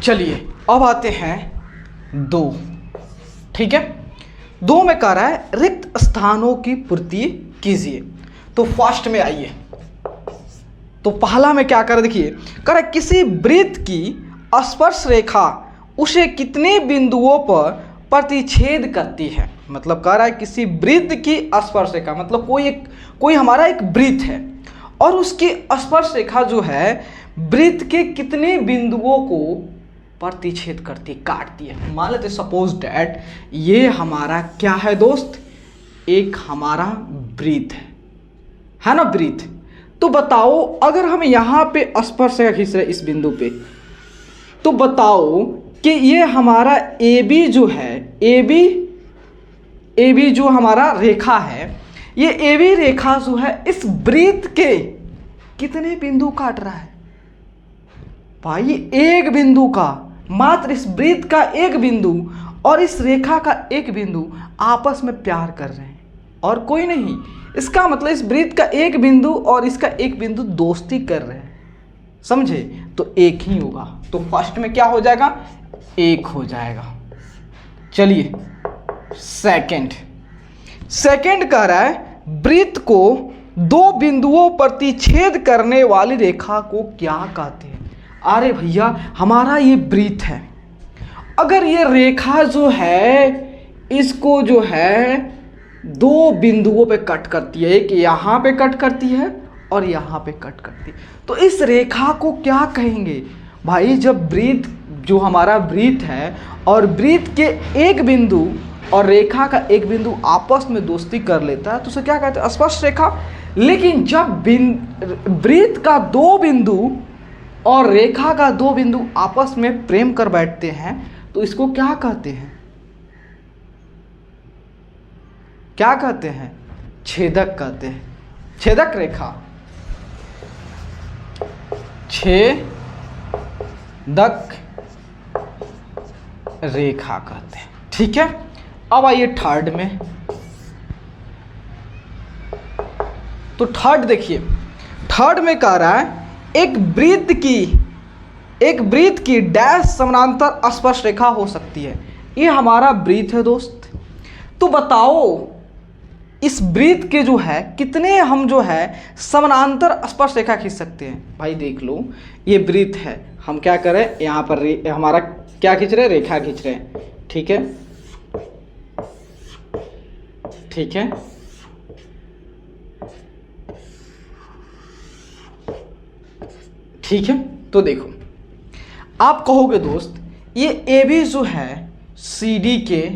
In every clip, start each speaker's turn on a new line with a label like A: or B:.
A: चलिए अब आते हैं 2। ठीक है, 2 में कह रहा है रिक्त स्थानों की पूर्ति कीजिए। तो फर्स्ट में आइए, तो पहला में क्या कर देखिए, कह रहा है किसी वृत्त की स्पर्श रेखा उसे कितने बिंदुओं पर प्रतिच्छेद करती है। मतलब कह रहा है किसी वृत्त की स्पर्श रेखा, मतलब कोई हमारा एक वृत्त है और उसकी स्पर्श रेखा जो है वृत्त के कितने बिंदुओं को प्रतिच्छेद करती, काटती है। मान लेते सपोज डैट ये हमारा क्या है दोस्त, एक हमारा वृत्त है ना, वृत्त। तो बताओ अगर हम यहाँ पे स्पर्श रेखा खींच रहे इस बिंदु पे, तो बताओ कि ये हमारा AB जो है, AB जो हमारा रेखा है, ये AB रेखा जो है इस वृत्त के कितने बिंदु काट रहा है भाई, एक बिंदु का, मात्र इस वृत्त का एक बिंदु और इस रेखा का एक बिंदु आपस में प्यार कर रहे हैं और कोई नहीं। इसका मतलब इस वृत्त का एक बिंदु और इसका एक बिंदु दोस्ती कर रहे हैं, समझे? तो एक ही होगा। तो फर्स्ट में क्या हो जाएगा, 1 हो जाएगा। चलिए सेकंड कह रहा है वृत्त को 2 बिंदुओं प्रतिच्छेद करने वाली रेखा को क्या कहते हैं। अरे भैया हमारा ये वृत्त है, अगर ये रेखा जो है इसको जो है 2 बिंदुओं पे कट करती है, एक यहाँ पे कट करती है और यहाँ पे कट करती है, तो इस रेखा को क्या कहेंगे भाई। जब वृत्त जो हमारा वृत्त है और वृत्त के एक बिंदु और रेखा का एक बिंदु आपस में दोस्ती कर लेता है तो उसे क्या कहते हैं, स्पर्श रेखा। लेकिन जब वृत्त का 2 बिंदु और रेखा का 2 बिंदु आपस में प्रेम कर बैठते हैं तो इसको क्या कहते हैं, क्या कहते हैं, छेदक कहते हैं। छेदक रेखा, छेदक रेखा कहते हैं। ठीक है, अब आइए थर्ड में। तो थर्ड देखिए, थर्ड में कह रहा है एक वृत्त की डैश समानांतर स्पर्श रेखा हो सकती है। ये हमारा वृत्त है दोस्त। तो बताओ इस वृत्त के जो है कितने हम जो है समानांतर स्पर्श रेखा खींच सकते हैं। भाई देख लो ये वृत्त है, हम क्या करें यहाँ पर हमारा क्या खींच रहे हैं, रेखा खींच रहे हैं। ठीक है, ठीक है, ठीक है। तो देखो आप कहोगे दोस्त ये AB जो है CD के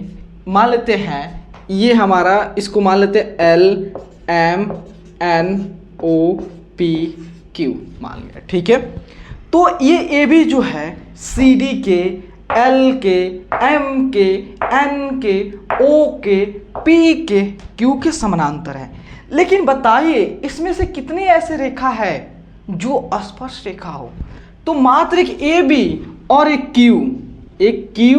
A: मान लेते हैं, ये हमारा इसको मान लेते हैं LMNOPQ मान लिया। ठीक है, तो ये AB जो है CD के, L के, M के, N के, O के, P के, Q के समानांतर है। लेकिन बताइए इसमें से कितनी ऐसे रेखा है जो स्पर्श रेखा हो। तो मात्र एक AB और एक Q,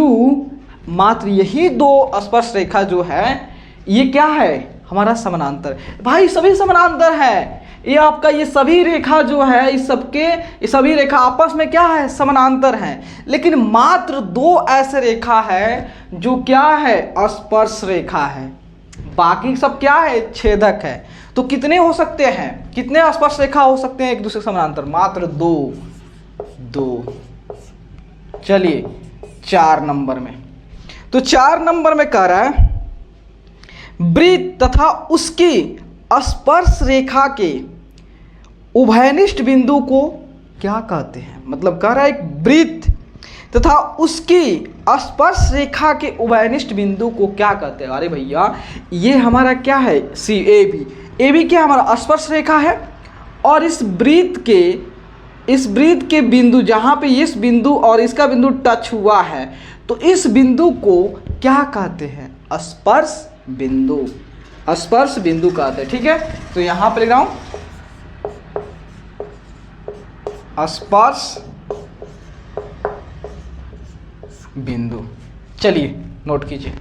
A: मात्र यही 2 स्पर्श रेखा जो है ये क्या है हमारा समानांतर। भाई सभी समानांतर है, ये आपका ये सभी रेखा जो है इस सबके ये सभी रेखा आपस में क्या है, समानांतर हैं। लेकिन मात्र 2 ऐसे रेखा है जो क्या है, स्पर्श रेखा है, बाकी सब क्या है, छेदक है। तो कितने हो सकते हैं, कितने स्पर्श रेखा हो सकते हैं एक दूसरे समानांतर, मात्र 2। चलिए 4 नंबर में, तो 4 नंबर में कह रहा है वृत्त तथा उसकी स्पर्श रेखा के उभयनिष्ठ बिंदु को क्या कहते हैं। मतलब कह रहा है एक वृत्त तथा उसकी स्पर्श रेखा के उभयनिष्ठ बिंदु को क्या कहते हैं। अरे भैया ये हमारा क्या है, AB क्या हमारा स्पर्श रेखा है और इस वृत्त के बिंदु जहाँ पे इस बिंदु और इसका बिंदु टच हुआ है तो इस बिंदु को क्या कहते हैं, स्पर्श बिंदु कहते हैं। ठीक है, तो यहाँ पे लिख रहा हूँ स्पर्श बिंदु। चलिए नोट कीजिए।